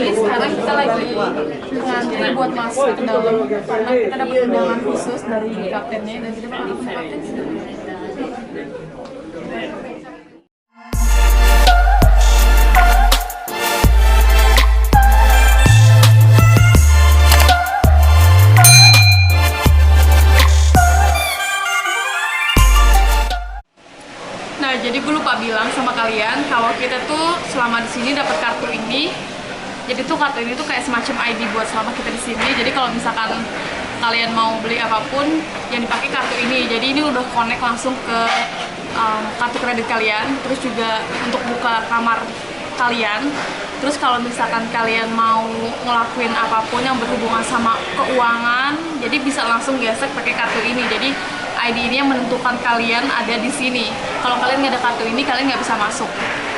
Jadi sekarang kita lagi ngantri buat masuk ke dalam karena kita dapat undangan khusus dari kaptennya dan kita bakal ketemu kapten sih. Nah, jadi gue lupa bilang sama kalian kalau kita tuh selama di sini dapat kartu ini. Jadi tuh kartu ini tuh kayak semacam ID buat selama kita di sini. Jadi kalau misalkan kalian mau beli apapun yang dipakai kartu ini. Jadi ini udah connect langsung ke kartu kredit kalian. Terus juga untuk buka kamar kalian. Terus kalau misalkan kalian mau ngelakuin apapun yang berhubungan sama keuangan, jadi bisa langsung gesek pakai kartu ini. Jadi ID ini yang menentukan kalian ada di sini. Kalau kalian nggak ada kartu ini, kalian nggak bisa masuk.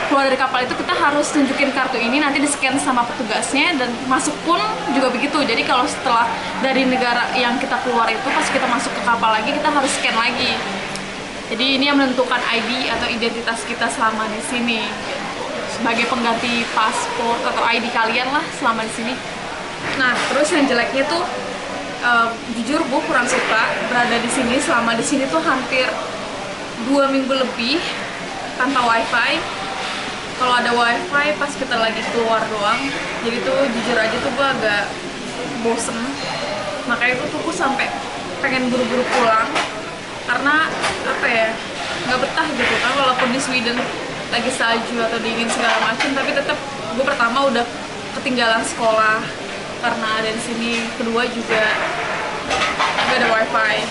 Keluar dari kapal itu kita harus tunjukin kartu ini, nanti di-scan sama petugasnya, dan masuk pun juga begitu. Jadi kalau setelah dari negara yang kita keluar itu, pas kita masuk ke kapal lagi, kita harus scan lagi. Jadi ini yang menentukan ID atau identitas kita selama di sini. Sebagai pengganti paspor atau ID kalian lah selama di sini. Nah, terus yang jeleknya tuh jujur gue kurang suka berada di sini selama di sini tuh hampir 2 minggu lebih tanpa wifi. Kalau ada wifi pas kita lagi keluar doang, jadi tuh jujur aja tuh gue agak bosen. Makanya tuh gue sampai pengen buru-buru pulang karena apa ya, nggak betah gitu kan. Walaupun di Sweden lagi salju atau dingin segala macam, tapi tetap gue pertama udah ketinggalan sekolah karena ada di sini, kedua juga gak ada wifi.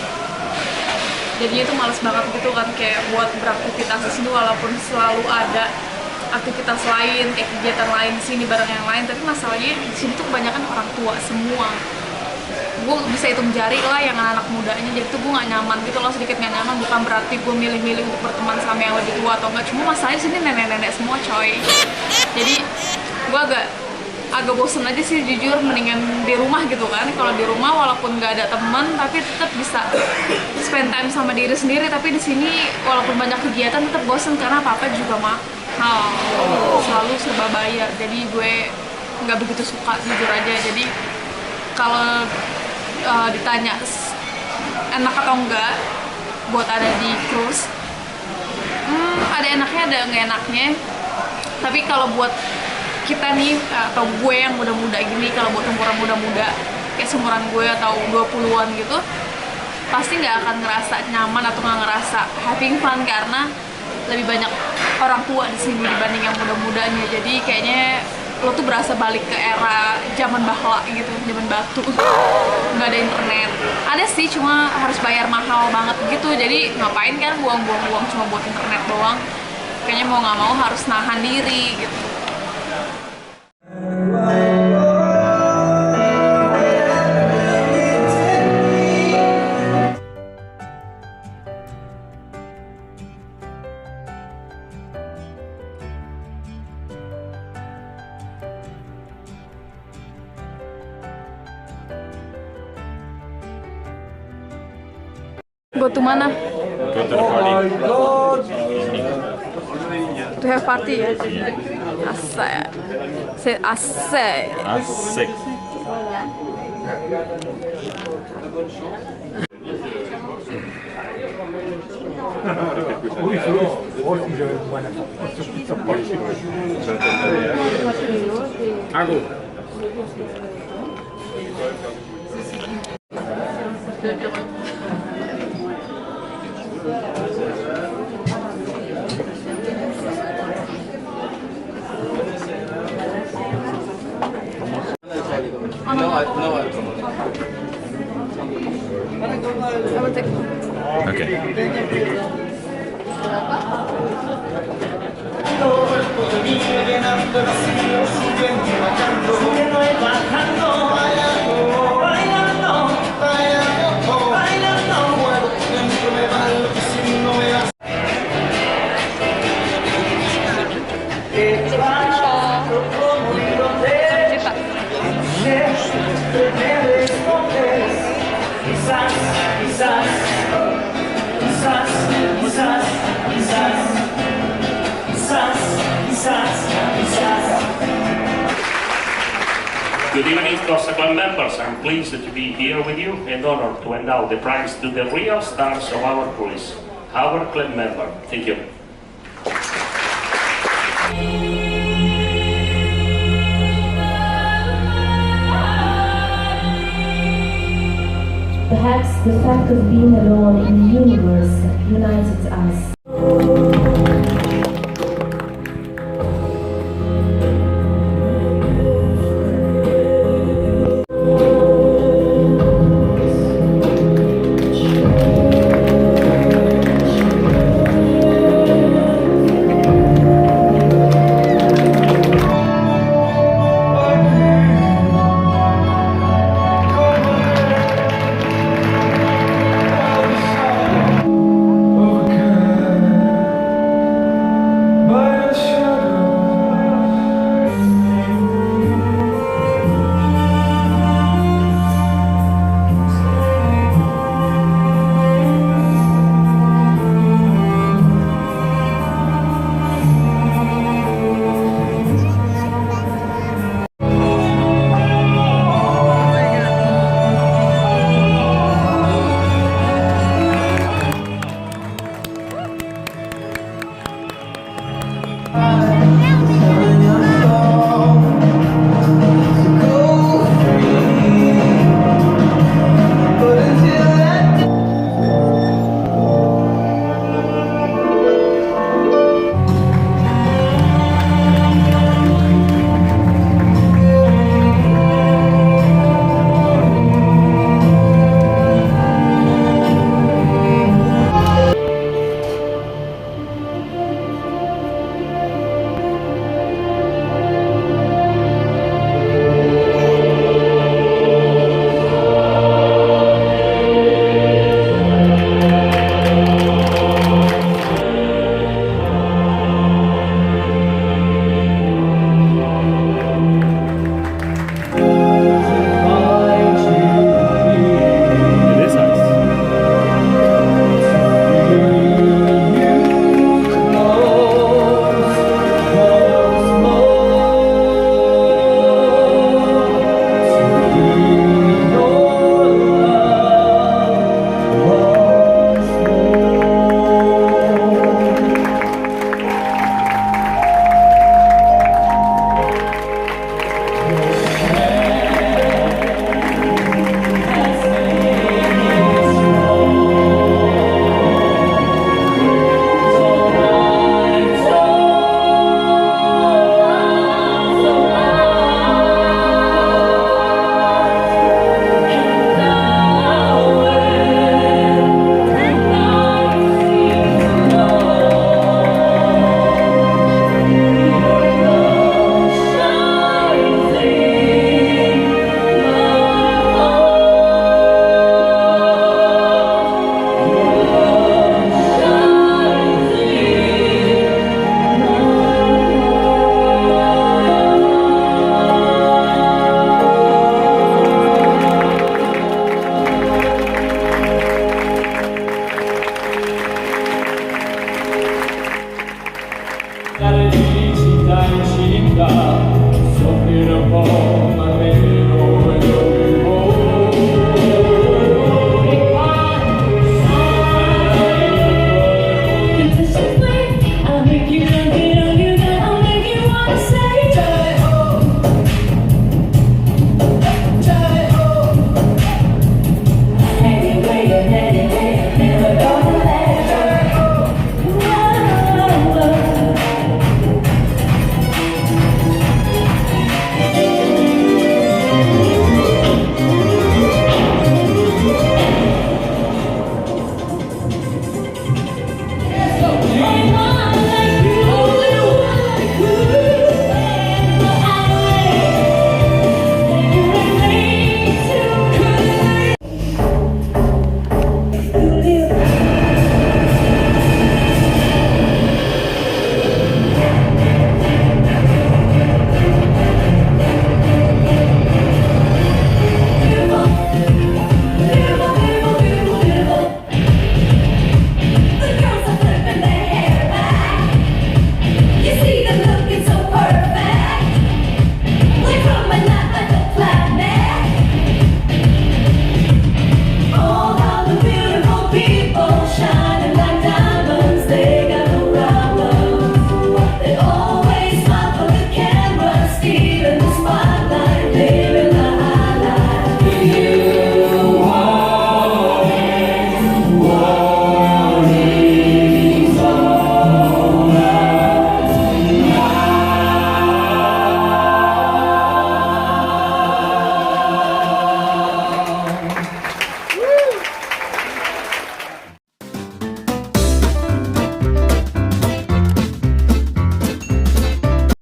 Jadinya tuh males banget gitu kan, kayak buat beraktivitas di sini walaupun selalu ada aktivitas lain, kayak kegiatan lain di sini bareng yang lain. Tapi masalahnya di sini tuh kebanyakan orang tua semua. Gue bisa hitung jari lah yang anak mudanya, jadi tuh gue gak nyaman gitu loh, sedikit gak nyaman. Bukan berarti gue milih-milih untuk berteman sama yang lebih tua atau enggak, cuma masalahnya sini nenek-nenek semua coy. Jadi gue agak bosen aja sih jujur, mendingan di rumah gitu kan. Kalau di rumah walaupun nggak ada teman tapi tetap bisa spend time sama diri sendiri. Tapi di sini walaupun banyak kegiatan tetap bosen karena apa-apa juga mahal, selalu serba bayar. Jadi gue nggak begitu suka jujur aja. Jadi kalau ditanya enak atau enggak buat ada di cruise, ada enaknya ada nggak enaknya. Tapi kalau buat kita nih, atau gue yang muda-muda gini, kalau buat umuran muda-muda kayak seumuran gue atau 20-an gitu, pasti nggak akan ngerasa nyaman atau nggak ngerasa having fun karena lebih banyak orang tua di sini dibanding yang muda-mudanya. Jadi kayaknya lo tuh berasa balik ke era zaman bahla gitu, zaman batu. Nggak ada internet, ada sih cuma harus bayar mahal banget gitu. Jadi ngapain kan buang-buang uang cuma buat internet doang. Kayaknya mau nggak mau harus nahan diri gitu. Go to mana? Go to the party. To have party ya? Asik. Asik. Asik. Aku. Okay. Good evening, Costa Club members. I'm pleased to be here with you and honored to hand out the prize to the real stars of our cruise, our club member. Thank you. Perhaps the fact of being alone in the universe united us.